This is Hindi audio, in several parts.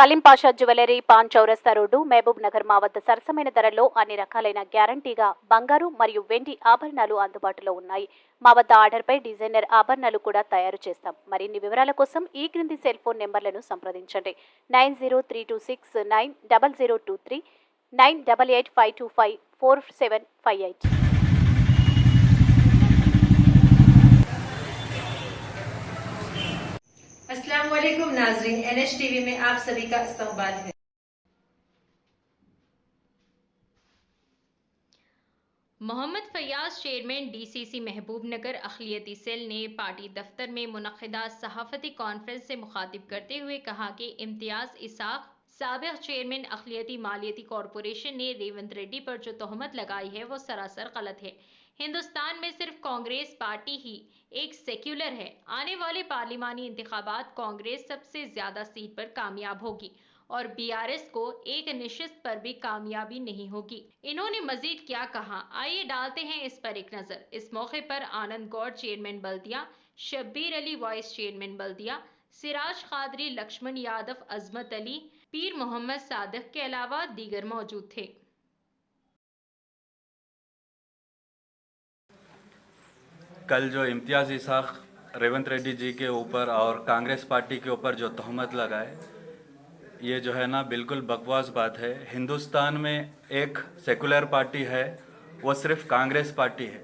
కలీం పాషా జ్యువెలరీ పాన్ చౌరస్తా రోడ్డు మహబూబ్ నగర్ మా వద్ద సరసమైన ధరల్లో అన్ని రకాలైన గ్యారంటీగా బంగారు మరియు వెండి ఆభరణాలు అందుబాటులో ఉన్నాయి. మా వద్ద ఆర్డర్పై డిజైనర్ ఆభరణాలు కూడా తయారు చేస్తాం. మరిన్ని వివరాల కోసం ఈ క్రింది సెల్ ఫోన్ నెంబర్లను సంప్రదించండి. 9032690023 9885254758. अस्सलाम वालेकुम नाज़रीन, NH टीवी में आप सभी का इस्तकबाल है। मोहम्मद फयाज चेयरमैन DCC महबूब नगर अखिलियती सेल ने पार्टी दफ्तर में मुनक़िदा सहाफ़ती कॉन्फ्रेंस से मुखातिब करते हुए कहा कि इम्तियाज़ इसाक साबिक़ चेयरमैन अखिलियती मालियती कॉरपोरेशन ने रेवंत रेड्डी पर जो तोहमत लगाई है वो सरासर गलत है। हिंदुस्तान में सिर्फ कांग्रेस पार्टी ही एक सेक्युलर है। आने वाले पार्लिमानी इंतखाबात कांग्रेस सबसे ज्यादा सीट पर कामयाब होगी और BRS को एक निशिस्त पर भी कामयाबी नहीं होगी। इन्होंने मजीद क्या कहा, आइए डालते हैं इस पर एक नजर। इस मौके पर आनंद गौड़ चेयरमैन बल्दिया, शब्बीर अली वाइस चेयरमैन बल्दिया, सिराज कादरी, लक्ष्मण यादव, अजमत अली, पीर मोहम्मद सादिक के अलावा दीगर मौजूद थे। कल जो इम्तियाज़ इसाक रेवंत रेड्डी जी के ऊपर और कांग्रेस पार्टी के ऊपर जो तहमत लगाए, ये जो है ना बिल्कुल बकवास बात है। हिंदुस्तान में एक सेकुलर पार्टी है, वो सिर्फ कांग्रेस पार्टी है।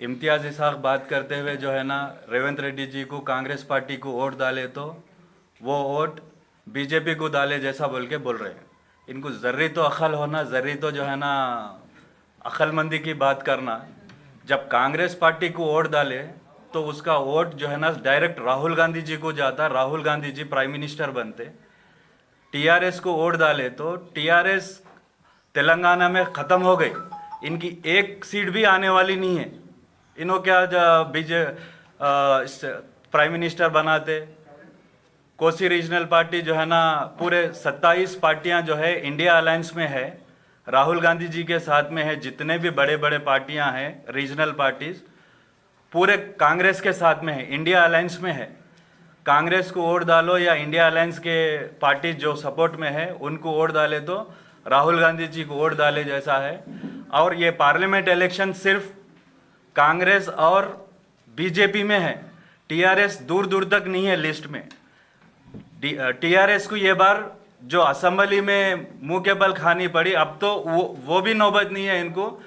इम्तियाज़ इसाक बात करते हुए जो है ना रेवंत रेड्डी जी को कांग्रेस पार्टी को वोट डाले तो वो वोट बीजेपी को डाले जैसा बोल रहे हैं। इनको ज़र्री तो अक्ल होना, ज़र्री तो जो है ना अक्लमंदी की बात करना। जब कांग्रेस पार्टी को वोट डाले तो उसका वोट जो है ना डायरेक्ट राहुल गांधी जी को जाता, राहुल गांधी जी प्राइम मिनिस्टर बनते। TRS को वोट डाले तो TRS तेलंगाना में ख़त्म हो गई, इनकी एक सीट भी आने वाली नहीं है। इन्हों क्या प्राइम मिनिस्टर बनाते। कोसी रीजनल पार्टी जो है ना पूरे 27 पार्टियां जो है इंडिया अलायंस में है, राहुल गांधी जी के साथ में है। जितने भी बड़े बड़े पार्टियां हैं रीजनल पार्टीज पूरे कांग्रेस के साथ में है, इंडिया अलायंस में है। कांग्रेस को वोट डालो या इंडिया अलायंस के पार्टी जो सपोर्ट में है उनको वोट डाले तो राहुल गांधी जी को वोट डाले जैसा है। और ये पार्लियामेंट इलेक्शन सिर्फ कांग्रेस और बीजेपी में है, TRS दूर दूर तक नहीं है लिस्ट में। TRS को ये बार जो असेंबली में मुंह के बल खानी पड़ी, अब तो वो भी नौबत नहीं है इनको।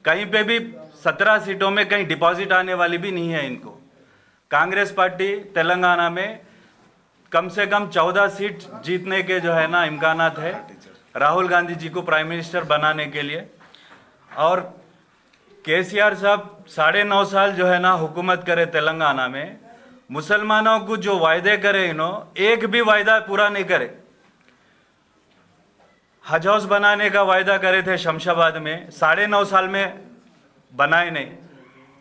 कहीं पे भी 17 सीटों में कहीं डिपॉजिट आने वाली भी नहीं है इनको। कांग्रेस पार्टी तेलंगाना में कम से कम 14 सीट जीतने के जो है ना इम्कानात है राहुल गांधी जी को प्राइम मिनिस्टर बनाने के लिए। और KCR साहब 9.5 साल जो है ना हुकूमत करे तेलंगाना में, मुसलमानों को जो वायदे करे एक भी वायदा पूरा नहीं करे। हज हाउस बनाने का वायदा करे थे शमशाबाद में, 9.5 साल में बनाए नहीं।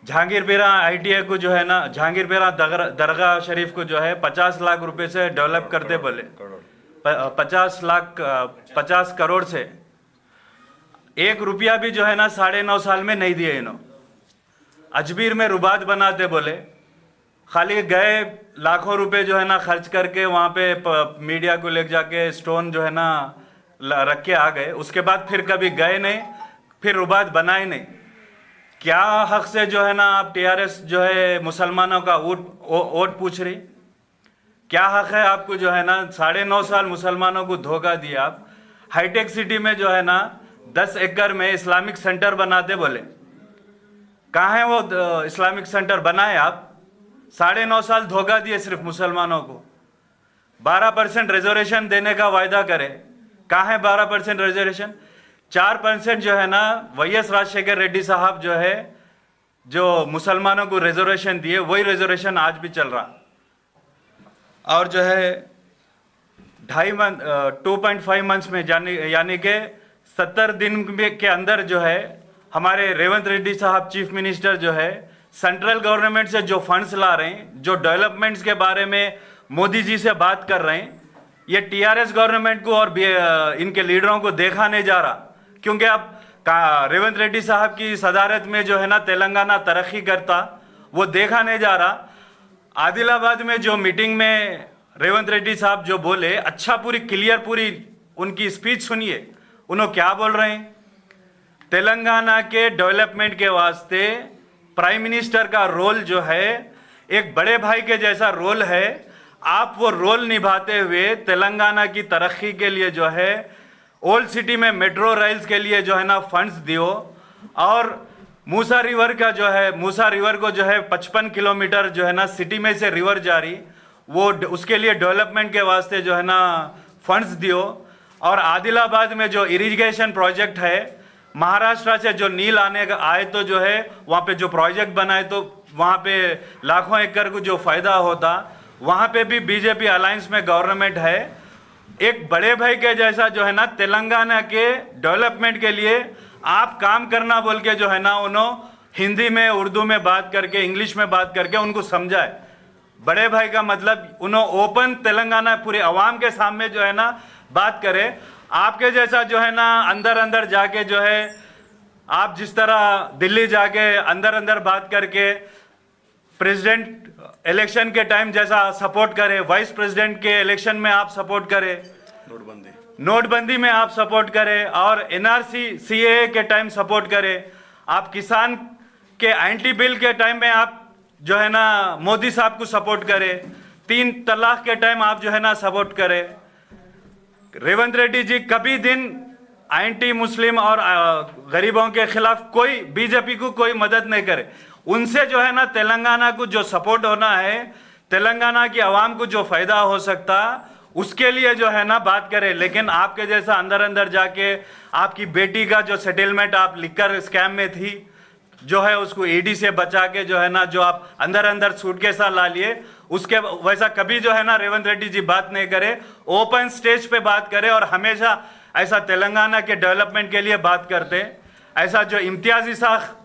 जहांगीरपुरा ITA को जो है ना जहांगीरपुरा दरगाह शरीफ को जो है 50 लाख रुपए से डेवलप करते बोले, 50 करोड़ से 1 रुपया भी जो है ना 9.5 साल में नहीं दिए इन्हों। अजमेर में रुबात बनाते बोले, खाली गए लाखों रुपए जो है ना खर्च करके वहाँ पे मीडिया को ले जाके स्टोन जो है ना रख के आ गए। उसके बाद फिर कभी गए नहीं, फिर रुबात बनाए नहीं। क्या हक से जो है ना आप TRS जो है मुसलमानों का वोट पूछ रही? क्या हक है आपको जो है ना 9.5 साल मुसलमानों को धोखा दिया आप। हाईटेक सिटी में जो है ना 10 एकड़ में इस्लामिक सेंटर बनाते बोले, कहाँ है वो इस्लामिक सेंटर बनाए आप? 9.5 साल धोखा दिए सिर्फ मुसलमानों को। 12% रिजर्वेशन देने का वायदा करे, कहाँ है 12% रिजर्वेशन? 4% जो है ना YS राजशेखर रेड्डी साहब जो है जो मुसलमानों को रिजर्वेशन दिए, वही रिजर्वेशन आज भी चल रहा। और जो है 2.5 मंथ्स में यानी कि 70 दिन के अंदर जो है हमारे रेवंत रेड्डी साहब चीफ मिनिस्टर जो है सेंट्रल गवर्नमेंट से जो फंड्स ला रहे हैं, जो डेवलपमेंट्स के बारे में मोदी जी से बात कर रहे हैं, ये TRS गवर्नमेंट को और इनके लीडरों को देखा नहीं जा रहा। क्योंकि अब रेवंत रेड्डी साहब की सदारत में जो है ना तेलंगाना तरक्की करता, वो देखा नहीं जा रहा। आदिलाबाद में जो मीटिंग में रेवंत रेड्डी साहब जो बोले, अच्छा पूरी क्लियर पूरी उनकी स्पीच सुनिए। उन्होंने क्या बोल रहे हैं? तेलंगाना के डेवलपमेंट के वास्ते प्राइम मिनिस्टर का रोल जो है एक बड़े भाई के जैसा रोल है। आप वो रोल निभाते हुए तेलंगाना की तरक्की के लिए जो है ओल्ड सिटी में मेट्रो रेल्स के लिए जो है ना फंड्स दियो, और मूसा रिवर का जो है, मूसा रिवर को जो है 55 किलोमीटर जो है ना सिटी में से रिवर जा रही, वो उसके लिए डेवलपमेंट के वास्ते जो है ना फंड्स दियो। और आदिलाबाद में जो इरिगेशन प्रोजेक्ट है, महाराष्ट्र से जो नील आए तो जो है वहाँ पे जो प्रोजेक्ट बनाए तो वहाँ पे लाखों एकड़ को जो फायदा होता, वहाँ पे भी बीजेपी अलायंस में गवर्नमेंट है। एक बड़े भाई के जैसा जो है ना तेलंगाना के डेवलपमेंट के लिए आप काम करना बोल के जो है ना उन्होंने हिंदी में, उर्दू में बात करके, इंग्लिश में बात करके उनको समझाए। बड़े भाई का मतलब उन्होंने ओपन तेलंगाना पूरे अवाम के सामने जो है ना बात करे। आपके जैसा जो है ना अंदर अंदर जाके जो है, आप जिस तरह दिल्ली जाके अंदर अंदर बात करके प्रेसिडेंट इलेक्शन के टाइम जैसा सपोर्ट करे, वाइस प्रेसिडेंट के इलेक्शन में आप सपोर्ट करे, नोटबंदी में आप सपोर्ट करे, और एनआरसी सीएए के टाइम सपोर्ट करे, आप किसान के एंटी बिल के टाइम में आप जो है ना मोदी साहब को सपोर्ट करे, 3 तलाक के टाइम आप जो है ना सपोर्ट करे। रेवंत रेड्डी जी कभी दिन एंटी मुस्लिम और गरीबों के खिलाफ कोई बीजेपी को कोई मदद नहीं करे। उनसे जो है ना तेलंगाना को जो सपोर्ट होना है, तेलंगाना की आवाम को जो फायदा हो सकता, उसके लिए जो है ना बात करें। लेकिन आपके जैसा अंदर अंदर जाके आपकी बेटी का जो सेटलमेंट आप लिखकर स्कैम में थी, जो है उसको ईडी से बचा के जो है ना जो आप अंदर अंदर सूटकेसा ला लिए, उसके वैसा कभी जो है ना रेवंत रेड्डी जी बात नहीं करे, ओपन स्टेज पे बात करे और हमेशा ऐसा तेलंगाना के डेवलपमेंट के लिए बात करते। ऐसा जो इम्तियाजी साख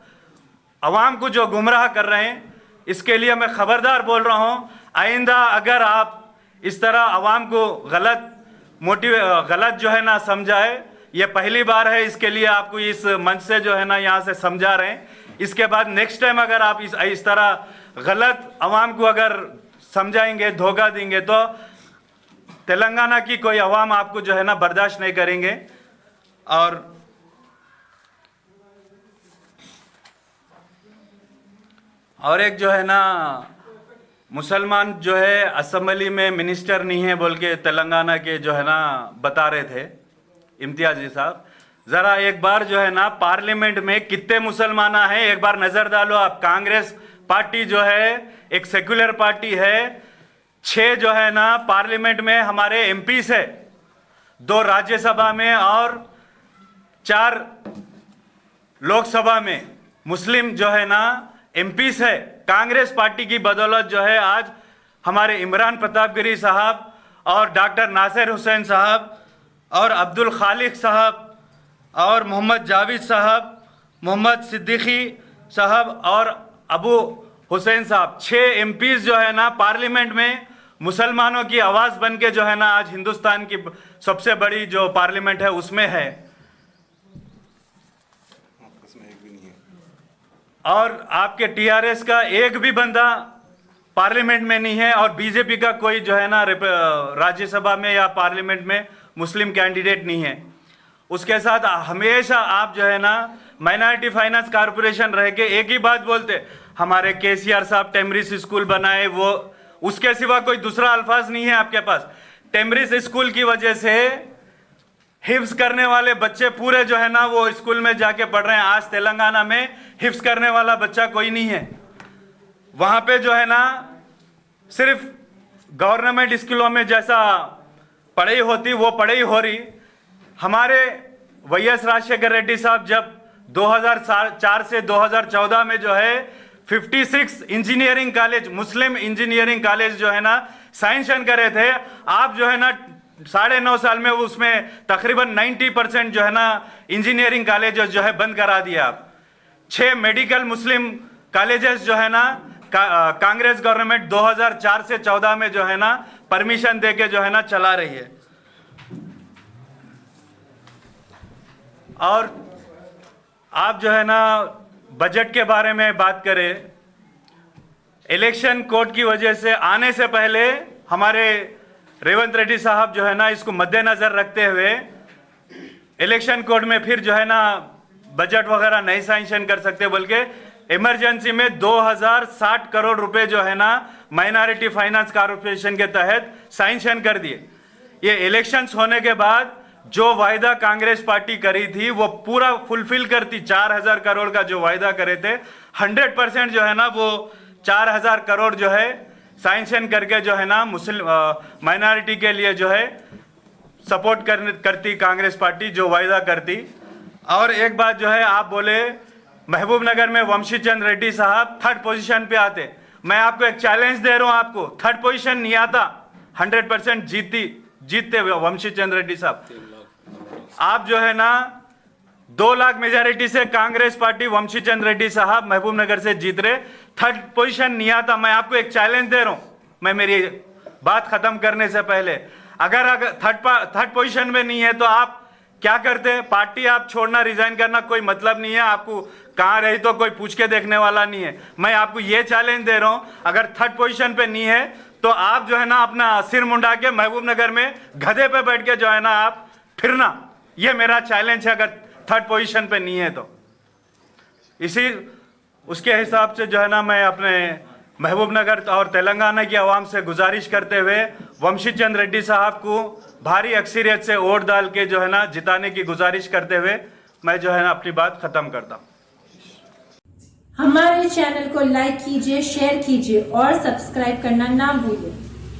अवाम को जो गुमराह कर रहे हैं, इसके लिए मैं खबरदार बोल रहा हूँ, आइंदा अगर आप इस तरह अवाम को गलत जो है ना समझाए, ये पहली बार है, इसके लिए आपको इस मंच से जो है ना यहाँ से समझा रहे हैं। इसके बाद नेक्स्ट टाइम अगर आप इस तरह गलत अवाम को अगर समझाएंगे, धोखा देंगे, तो तेलंगाना की कोई अवाम आपको जो है ना बर्दाश्त नहीं करेंगे। और एक जो है ना मुसलमान जो है असेंबली में मिनिस्टर नहीं है बोल के तेलंगाना के जो है ना बता रहे थे इम्तियाजी साहब। ज़रा एक बार जो है ना पार्लियामेंट में कितने मुसलमान हैं एक बार नज़र डालो आप। कांग्रेस पार्टी जो है एक सेक्युलर पार्टी है, 6 जो है ना पार्लियामेंट में हमारे एमपीस है, 2 राज्यसभा में और 4 लोकसभा में मुस्लिम जो है ना एमपीस है। कांग्रेस पार्टी की बदौलत जो है आज हमारे इमरान प्रतापगिरी साहब और डॉक्टर नासिर हुसैन साहब और अब्दुल खालिक साहब और मोहम्मद जावेद साहब, मोहम्मद सिद्दीकी साहब और अबू हुसैन साहब, 6 एमपीस जो है ना पार्लियामेंट में मुसलमानों की आवाज़ बन के जो है ना आज हिंदुस्तान की सबसे बड़ी जो पार्लियामेंट है उसमें है। और आपके टीआरएस का एक भी बंदा पार्लियामेंट में नहीं है, और बीजेपी का कोई जो है ना राज्यसभा में या पार्लियामेंट में मुस्लिम कैंडिडेट नहीं है। उसके साथ हमेशा आप जो है ना माइनॉरिटी फाइनेंस कॉरपोरेशन रह के एक ही बात बोलते, हमारे केसीआर साहब टेमरिस स्कूल बनाए, वो उसके सिवा कोई दूसरा अल्फाज नहीं है आपके पास। टेमरिस स्कूल की वजह से हिफ्स करने वाले बच्चे पूरे जो है ना वो स्कूल में जाके पढ़ रहे हैं। आज तेलंगाना में हिफ्स करने वाला बच्चा कोई नहीं है। वहाँ पे जो है ना सिर्फ गवर्नमेंट स्कूलों में जैसा पढ़ाई होती वो पढ़ाई हो रही। हमारे वाईएस राजशेखर रेड्डी साहब जब 2004 से 2014 में जो है 56 इंजीनियरिंग कॉलेज, मुस्लिम इंजीनियरिंग कॉलेज जो है ना सैंक्शन करे थे, आप जो है ना 9.5 साल में उसमें तकरीबन 90% जो है ना इंजीनियरिंग कॉलेजेस जो है बंद करा दिया आप। 6 मेडिकल मुस्लिम कॉलेजेस जो है ना कांग्रेस गवर्नमेंट 2004 से 14 में जो है ना परमिशन दे के जो है ना चला रही है। और आप जो है ना बजट के बारे में बात करें, इलेक्शन कोड की वजह से आने से पहले हमारे रेवंत रेड्डी साहब जो है ना इसको मद्देनजर रखते हुए इलेक्शन कोड में फिर जो है ना बजट वगैरह नहीं सैंक्शन कर सकते, बल्कि इमरजेंसी में 2060 करोड़ रुपए जो है ना माइनॉरिटी फाइनेंस कॉर्पोरेशन के तहत सैंक्शन कर दिए। ये इलेक्शंस होने के बाद जो वायदा कांग्रेस पार्टी करी थी वो पूरा फुलफिल करती। 4000 करोड़ का जो वायदा करे थे 100% जो है ना वो 4000 करोड़ जो है सैंक्शन करके जो है ना मुस्लिम माइनॉरिटी के लिए जो है सपोर्ट करती कांग्रेस पार्टी, जो वायदा करती। और एक बात जो है, आप बोले महबूब नगर में वंशी चंद रेड्डी साहब 3rd पोजीशन पे आते। मैं आपको एक चैलेंज दे रहा हूं, आपको 3rd पोजीशन नहीं आता, 100% जीतते वंशी चंद रेड्डी साहब। आप जो है ना 2 लाख मेजॉरिटी से कांग्रेस पार्टी वंशी चंद रेड्डी साहब महबूब नगर से जीत रहे, 3rd पोजीशन नहीं आता। मैं आपको एक चैलेंज दे रहा हूं, मैं मेरी बात खत्म करने से पहले, अगर 3rd पोजीशन में नहीं है तो आप क्या करते? पार्टी आप छोड़ना, रिजाइन करना कोई मतलब नहीं है। आपको कहां रही तो कोई पूछ के देखने वाला नहीं है। मैं आपको ये चैलेंज दे रहा हूं, अगर 3rd पोजीशन पे नहीं है तो आप जो है ना अपना सिर मुंडा के महबूब नगर में गधे पे बैठ के जो है ना आप फिरना। ये मेरा चैलेंज है, अगर 3rd पोजीशन पे नहीं है तो। इसी उसके हिसाब से जो है ना मैं अपने महबूब नगर और तेलंगाना की आवाम से गुजारिश करते हुए वंशी चंद रेड्डी साहब को भारी अक्सरियत से वोट डाल के जो है ना जिताने की गुजारिश करते हुए मैं जो है ना अपनी बात खत्म करता हूँ। हमारे चैनल को लाइक कीजिए, शेयर कीजिए और सब्सक्राइब करना ना भूलिए।